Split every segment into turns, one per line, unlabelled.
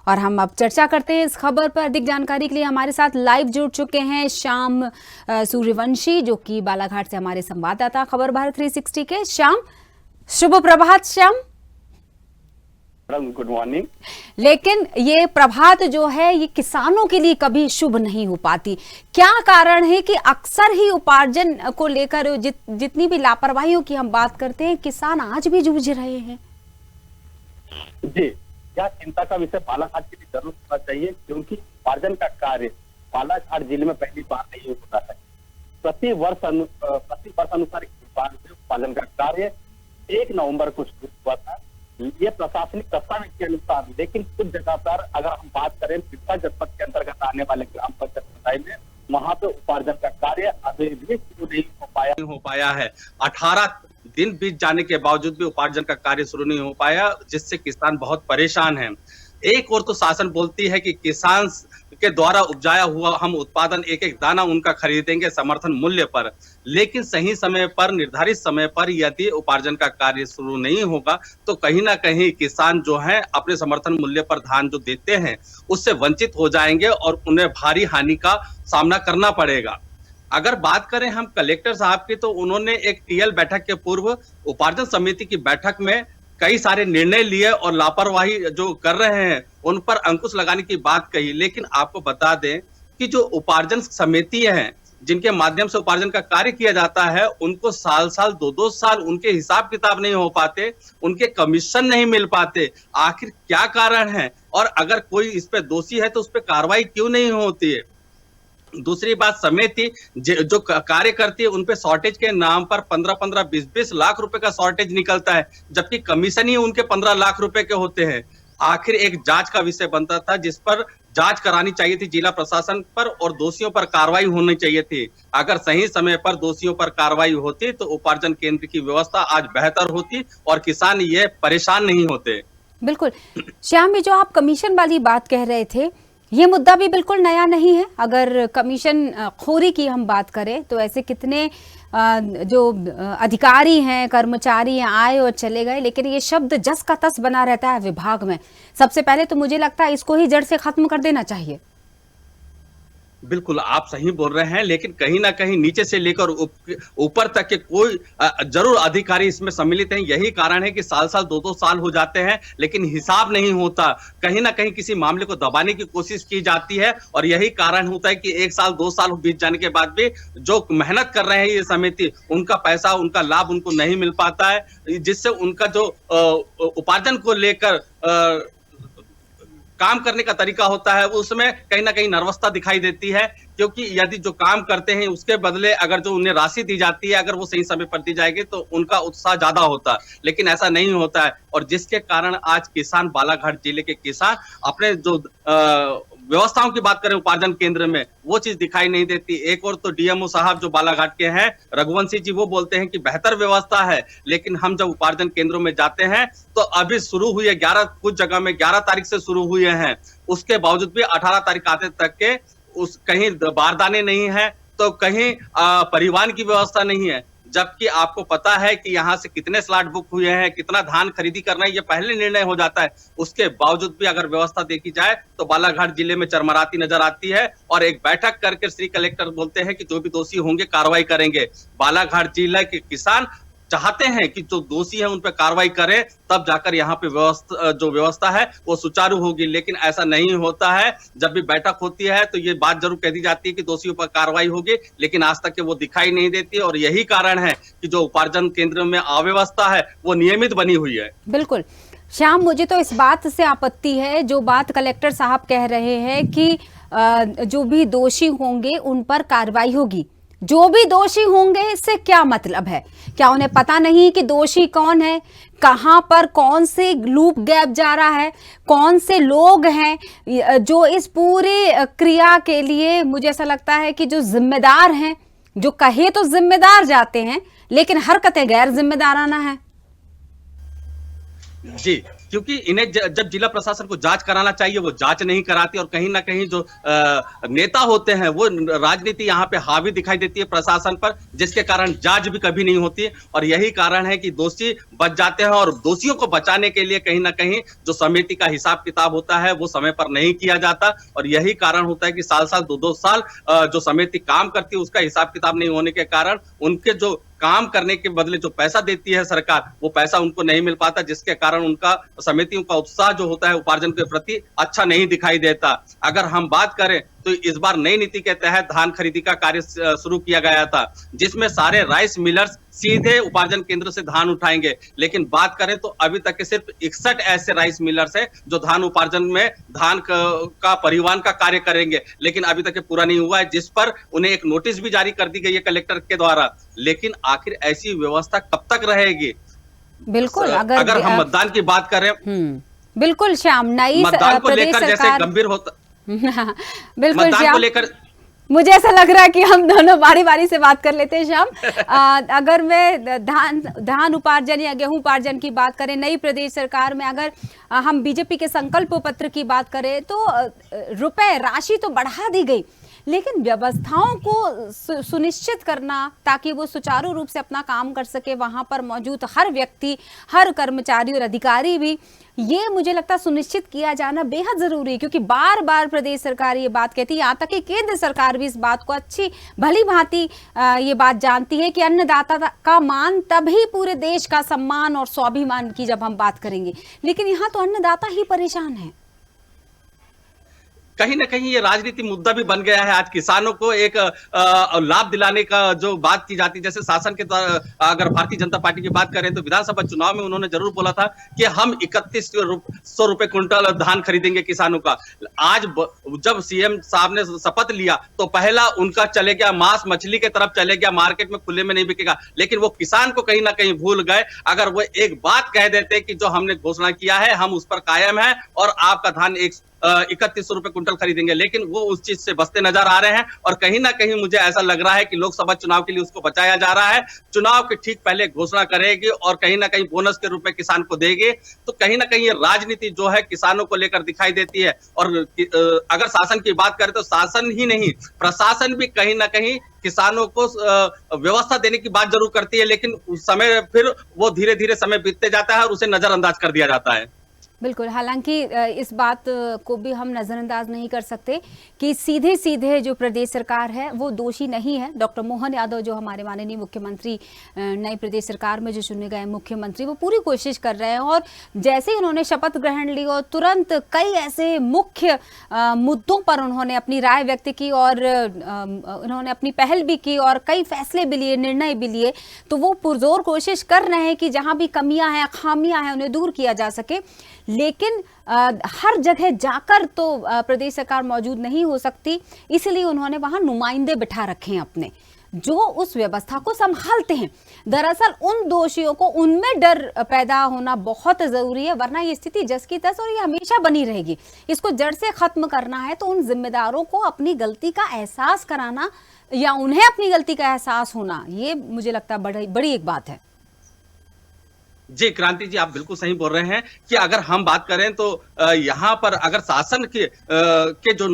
और हम अब चर्चा करते हैं इस खबर पर। अधिक जानकारी के लिए हमारे साथ लाइव जुड़ चुके हैं श्याम सूर्यवंशी, जो कि बालाघाट से हमारे संवाददाता खबर भारत 360 के। श्याम, शुभ प्रभात। Shyam,
good morning.
लेकिन ये प्रभात जो है ये किसानों के लिए कभी शुभ नहीं हो पाती। क्या कारण है कि अक्सर ही उपार्जन को लेकर जितनी भी लापरवाहियों की हम बात करते हैं, किसान आज भी जूझ रहे हैं?
जी, यह चिंता का विषय बालाघाट के लिए जरूर होना चाहिए, क्योंकि उपार्जन का कार्य बालाघाट जिले में पहली बार नहीं होता है। प्रति वर्ष अनुसार उपार्जन का कार्य 1 नवंबर को शुरू हुआ था, ये प्रशासनिक दस्तावेज के अनुसार। लेकिन कुछ जगह पर अगर हम बात करें पिपरा जनपद के अंतर्गत आने वाले ग्राम पंचायत में, वहां पे उपार्जन का कार्य अभी भी शुरू नहीं हो पाया
है। 18 दिन बीत जाने के बावजूद भी उपार्जन का कार्य शुरू नहीं हो पाया, जिससे किसान बहुत परेशान हैं। एक और तो शासन बोलती है कि किसान के द्वारा उपजाया हुआ हम उत्पादन एक एक दाना उनका खरीदेंगे समर्थन मूल्य पर, लेकिन सही समय पर, निर्धारित समय पर यदि उपार्जन का कार्य शुरू नहीं होगा तो कहीं ना कहीं किसान जो हैं अपने समर्थन मूल्य पर धान जो देते हैं उससे वंचित हो जाएंगे और उन्हें भारी हानि का सामना करना पड़ेगा। अगर बात करें हम कलेक्टर साहब की, तो उन्होंने एक टीएल बैठक के पूर्व उपार्जन समिति की बैठक में कई सारे निर्णय लिए और लापरवाही जो कर रहे हैं उन पर अंकुश लगाने की बात कही। लेकिन आपको बता दें कि जो उपार्जन समितियां हैं जिनके माध्यम से उपार्जन का कार्य किया जाता है, उनको साल 2-2 साल उनके हिसाब किताब नहीं हो पाते, उनके कमीशन नहीं मिल पाते। आखिर क्या कारण है? और अगर कोई इस पे दोषी है तो उस पर कार्रवाई क्यों नहीं होती है? दूसरी बात, समिति जो कार्य करती है उन पे शॉर्टेज के नाम पर 15-15, 20-20 लाख रुपए का शॉर्टेज निकलता है, जबकि कमीशन ही उनके 15 लाख रुपए के होते हैं। आखिर एक जांच का विषय बनता था, जिस पर जांच करानी चाहिए थी जिला प्रशासन पर और दोषियों पर कार्रवाई होनी चाहिए थी। अगर सही समय पर दोषियों पर कार्रवाई होती तो उपार्जन केंद्र की व्यवस्था आज बेहतर होती और किसान ये परेशान नहीं होते। बिल्कुल
श्याम, जो आप कमीशन वाली बात कह रहे थे, ये मुद्दा भी बिल्कुल नया नहीं है। अगर कमीशन खोरी की हम बात करें तो ऐसे कितने जो अधिकारी हैं, कर्मचारी हैं, आए और चले गए, लेकिन ये शब्द जस का तस बना रहता है विभाग में। सबसे पहले तो मुझे लगता है इसको ही जड़ से खत्म कर देना चाहिए।
बिल्कुल आप सही बोल रहे हैं, लेकिन कहीं ना कहीं नीचे से लेकर ऊपर तक के कोई जरूर अधिकारी इसमें सम्मिलित हैं। यही कारण है कि साल 2-2 साल हो जाते हैं लेकिन हिसाब नहीं होता। कहीं ना कहीं किसी मामले को दबाने की कोशिश की जाती है और यही कारण होता है कि 1 साल 2 साल बीत जाने के बाद भी जो मेहनत कर रहे हैं ये समिति, उनका पैसा, उनका लाभ उनको नहीं मिल पाता है, जिससे उनका जो उपार्जन को लेकर काम करने का तरीका होता है उसमें कहीं ना कहीं नर्वसता दिखाई देती है। क्योंकि यदि जो काम करते हैं उसके बदले अगर जो उन्हें राशि दी जाती है, अगर वो सही समय पर दी जाएगी तो उनका उत्साह ज्यादा होता है, लेकिन ऐसा नहीं होता है। और जिसके कारण आज किसान, बालाघाट जिले के किसान अपने जो व्यवस्थाओं की बात करें उपार्जन केंद्र में, वो चीज दिखाई नहीं देती। एक और तो डीएमओ साहब जो बालाघाट के हैं, रघुवंशी जी, वो बोलते हैं कि बेहतर व्यवस्था है, लेकिन हम जब उपार्जन केंद्रों में जाते हैं तो अभी शुरू हुई है 11, कुछ जगह में 11 तारीख से शुरू हुए हैं, उसके बावजूद भी 18 तारीख आते तक के कहीं बारदाने नहीं है तो कहीं परिवहन की व्यवस्था नहीं है। जबकि आपको पता है कि यहाँ से कितने स्लॉट बुक हुए हैं, कितना धान खरीदी करना है, ये पहले निर्णय हो जाता है। उसके बावजूद भी अगर व्यवस्था देखी जाए तो बालाघाट जिले में चरमराती नजर आती है। और एक बैठक करके श्री कलेक्टर बोलते हैं कि जो भी दोषी होंगे कार्रवाई करेंगे। बालाघाट जिले के किसान चाहते हैं कि जो दोषी हैं उन पर कार्रवाई करें, तब जाकर यहाँ पे व्यवस्था है वो सुचारू होगी, लेकिन ऐसा नहीं होता है। जब भी बैठक होती है तो ये बात जरूर कह दी जाती है कि दोषियों पर कार्रवाई होगी, लेकिन आज तक के वो दिखाई नहीं देती। और यही कारण है कि जो उपार्जन केंद्र में अव्यवस्था है वो नियमित बनी हुई है।
बिल्कुल श्याम, मुझे तो इस बात से आपत्ति है जो बात कलेक्टर साहब कह रहे हैं कि जो भी दोषी होंगे उन पर कार्रवाई होगी। जो भी दोषी होंगे इससे क्या मतलब है? क्या उन्हें पता नहीं कि दोषी कौन है, कहां पर कौन से लूप गैप जा रहा है, कौन से लोग हैं जो इस पूरी क्रिया के लिए, मुझे ऐसा लगता है कि जो जिम्मेदार हैं, जो कहे तो जिम्मेदार जाते हैं लेकिन हरकतें गैर जिम्मेदाराना है।
जी, क्योंकि इन्हें जब जिला प्रशासन को जांच कराना चाहिए वो जांच नहीं कराती, और कहीं ना कहीं जो नेता होते हैं वो राजनीति यहाँ पे हावी दिखाई देती है प्रशासन पर, जिसके कारण जांच भी कभी नहीं होती। और यही कारण है कि दोषी बच जाते हैं, और दोषियों को बचाने के लिए कहीं ना कहीं जो समिति का हिसाब किताब होता है वो समय पर नहीं किया जाता। और यही कारण होता है कि साल साल 2-2 साल जो समिति काम करती है उसका हिसाब किताब नहीं होने के कारण उनके जो काम करने के बदले जो पैसा देती है सरकार, वो पैसा उनको नहीं मिल पाता, जिसके कारण उनका समितियों का उत्साह जो होता है उपार्जन के प्रति अच्छा नहीं दिखाई देता। अगर हम बात करें तो इस बार नई नीति के तहत धान खरीदी का कार्य शुरू किया गया था, जिसमें सारे राइस मिलर्स सीधे उपार्जन केंद्र से धान उठाएंगे। लेकिन बात करें तो अभी तक के सिर्फ 61 ऐसे राइस मिलर्स हैं जो धान उपार्जन में धान का परिवहन का कार्य करेंगे, लेकिन अभी तक पूरा नहीं हुआ है, जिस पर उन्हें एक नोटिस भी जारी कर दी गई है कलेक्टर के द्वारा। लेकिन आखिर ऐसी व्यवस्था कब तक रहेगी?
बिल्कुल,
अगर हम मतदान की बात करें,
बिल्कुल श्याम, नई
मतदान को
प्रदेश
लेकर जैसे
सरकार
गंभीर होता,
बिल्कुल
मतदान को
श्याम,
लेकर
मुझे ऐसा लग रहा है कि हम दोनों बारी बारी से बात कर लेते हैं श्याम। अगर मैं धान उपार्जन या गेहूं उपार्जन की बात करें, नई प्रदेश सरकार में अगर हम बीजेपी के संकल्प पत्र की बात करें तो रुपए राशि तो बढ़ा दी गई, लेकिन व्यवस्थाओं को सुनिश्चित करना ताकि वो सुचारू रूप से अपना काम कर सके, वहां पर मौजूद हर व्यक्ति, हर कर्मचारी और अधिकारी भी, ये मुझे लगता है सुनिश्चित किया जाना बेहद जरूरी है। क्योंकि बार बार प्रदेश सरकार ये बात कहती है, यहाँ तक कि केंद्र सरकार भी इस बात को अच्छी भली भांति ये बात जानती है कि अन्नदाता का मान तभी पूरे देश का सम्मान और स्वाभिमान की जब हम बात करेंगे, लेकिन यहाँ तो अन्नदाता ही परेशान है।
कहीं ना कहीं ये राजनीति मुद्दा भी बन गया है। आज किसानों को एक लाभ दिलाने का जो बात की जाती है, जैसे शासन के द्वारा अगर भारतीय जनता पार्टी की बात करें तो विधानसभा चुनाव में उन्होंने जरूर बोला था कि हम 3100 रुपए क्विंटल धान खरीदेंगे किसानों का। आज जब सीएम साहब ने शपथ लिया तो पहला उनका चले गया मांस मछली के तरफ चले गया, मार्केट में खुले में नहीं बिकेगा। लेकिन वो किसान को कहीं ना कहीं भूल गए। अगर वो एक बात कह देते कि जो हमने घोषणा किया है हम उस पर कायम है और आपका धान 3100 रुपए क्विंटल खरीदेंगे, लेकिन वो उस चीज से बचते नजर आ रहे हैं। और कहीं ना कहीं मुझे ऐसा लग रहा है कि लोकसभा चुनाव के लिए उसको बचाया जा रहा है। चुनाव के ठीक पहले घोषणा करेगी और कहीं ना कहीं बोनस के रूप में किसान को देगी। तो कहीं ना कहीं ये राजनीति जो है किसानों को लेकर दिखाई देती है। और अगर शासन की बात करें तो शासन ही नहीं, प्रशासन भी कहीं ना कहीं किसानों को व्यवस्था देने की बात जरूर करती है, लेकिन उस समय फिर वो धीरे धीरे समय बीतते जाता है और उसे नजरअंदाज कर दिया जाता है।
बिल्कुल, हालांकि इस बात को भी हम नज़रअंदाज नहीं कर सकते कि सीधे सीधे जो प्रदेश सरकार है वो दोषी नहीं है। डॉक्टर मोहन यादव जो हमारे माननीय मुख्यमंत्री, नई प्रदेश सरकार में जो चुने गए मुख्यमंत्री, वो पूरी कोशिश कर रहे हैं। और जैसे ही उन्होंने शपथ ग्रहण ली और तुरंत कई ऐसे मुख्य मुद्दों पर उन्होंने अपनी राय व्यक्त की और उन्होंने अपनी पहल भी की और कई फैसले भी लिए, निर्णय भी लिए। तो वो पुरजोर कोशिश कर रहे हैं कि जहाँ भी कमियां हैं, खामियां हैं, उन्हें दूर किया जा सके। लेकिन हर जगह जाकर तो प्रदेश सरकार मौजूद नहीं हो सकती, इसलिए उन्होंने वहां नुमाइंदे बिठा रखे हैं अपने, जो उस व्यवस्था को संभालते हैं। दरअसल उन दोषियों को, उनमें डर पैदा होना बहुत जरूरी है, वरना ये स्थिति जस की तस और ये हमेशा बनी रहेगी। इसको जड़ से खत्म करना है तो उन जिम्मेदारों को अपनी गलती का एहसास कराना या उन्हें अपनी गलती का एहसास होना, ये मुझे लगता है बड़ी एक बात है।
जी क्रांति जी, आप बिल्कुल सही बोल रहे हैं कि अगर हम बात करें तो यहाँ पर अगर शासन के जो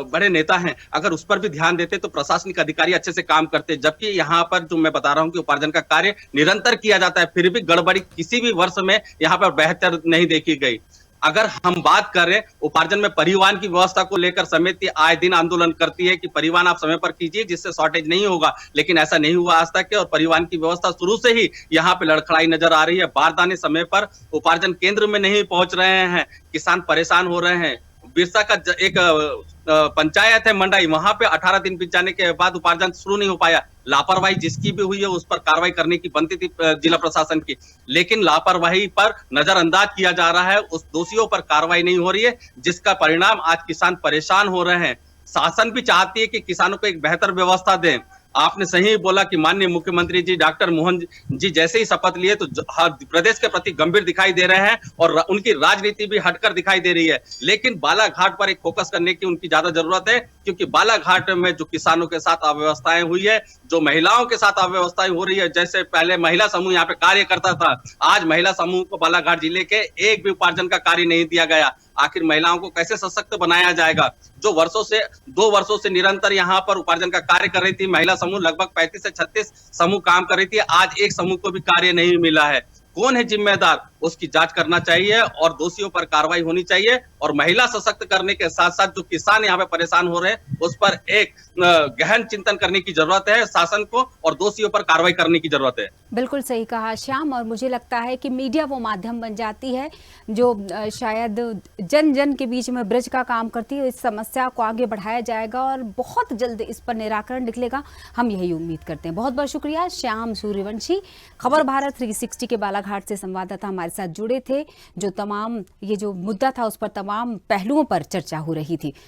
बड़े नेता हैं अगर उस पर भी ध्यान देते तो प्रशासनिक अधिकारी अच्छे से काम करते। जबकि यहाँ पर जो मैं बता रहा हूँ कि उपार्जन का कार्य निरंतर किया जाता है, फिर भी गड़बड़ी किसी भी वर्ष में यहाँ पर बेहतर नहीं देखी गई। अगर हम बात करें उपार्जन में परिवहन की व्यवस्था को लेकर समिति आए दिन आंदोलन करती है कि परिवहन आप समय पर कीजिए जिससे शॉर्टेज नहीं होगा, लेकिन ऐसा नहीं हुआ आज तक। और परिवहन की व्यवस्था शुरू से ही यहाँ पे लड़खड़ाई नजर आ रही है। बारदाने समय पर उपार्जन केंद्र में नहीं पहुंच रहे हैं, किसान परेशान हो रहे हैं। बिरसा का एक पंचायत है मंडाई, वहां पे 18 दिन बीत जाने के बाद उपार्जन शुरू नहीं हो पाया। लापरवाही जिसकी भी हुई है उस पर कार्रवाई करने की बनती थी जिला प्रशासन की, लेकिन लापरवाही पर नजरअंदाज किया जा रहा है, उस दोषियों पर कार्रवाई नहीं हो रही है, जिसका परिणाम आज किसान परेशान हो रहे हैं। शासन भी चाहती है कि किसानों को एक बेहतर व्यवस्था दें, आपने सही बोला कि माननीय मुख्यमंत्री जी डॉक्टर मोहन जी जैसे ही शपथ लिए तो हर प्रदेश के प्रति गंभीर दिखाई दे रहे हैं और उनकी राजनीति भी हटकर दिखाई दे रही है। लेकिन बालाघाट पर एक फोकस करने की उनकी ज्यादा जरूरत है, क्योंकि बालाघाट में जो किसानों के साथ अव्यवस्थाएं हुई है, जो महिलाओं के साथ अव्यवस्थाएं हो रही है, जैसे पहले महिला समूह यहाँ पे कार्य करता था, आज महिला समूह को बालाघाट जिले के एक भी उपार्जन का कार्य नहीं दिया गया। आखिर महिलाओं को कैसे सशक्त बनाया जाएगा? जो 2 वर्षों से निरंतर यहाँ पर उपार्जन का कार्य कर रही थी महिला समूह, लगभग 35 से 36 समूह काम कर रही थी, आज एक समूह को भी कार्य नहीं मिला है। कौन है जिम्मेदार, उसकी जांच करना चाहिए और दोषियों पर कार्रवाई होनी चाहिए। और महिला सशक्त करने के साथ साथ जो किसान यहाँ पे परेशान हो रहे हैं, उस पर एक गहन चिंतन करने की जरूरत है शासन को, और दोषियों पर कार्रवाई करने की जरूरत है।
बिल्कुल सही कहा श्याम, और मुझे लगता है कि मीडिया वो माध्यम बन जाती है जो शायद जन जन के बीच में ब्रिज का काम करती है। इस समस्या को आगे बढ़ाया जाएगा और बहुत जल्द इस पर निराकरण निकलेगा, हम यही उम्मीद करते हैं। बहुत बहुत शुक्रिया श्याम सूर्यवंशी, खबर भारत 360 के बालाघाट से संवाददाता हमारे साथ जुड़े थे, जो तमाम ये जो मुद्दा था उस पर तमाम पहलुओं पर चर्चा हो रही थी।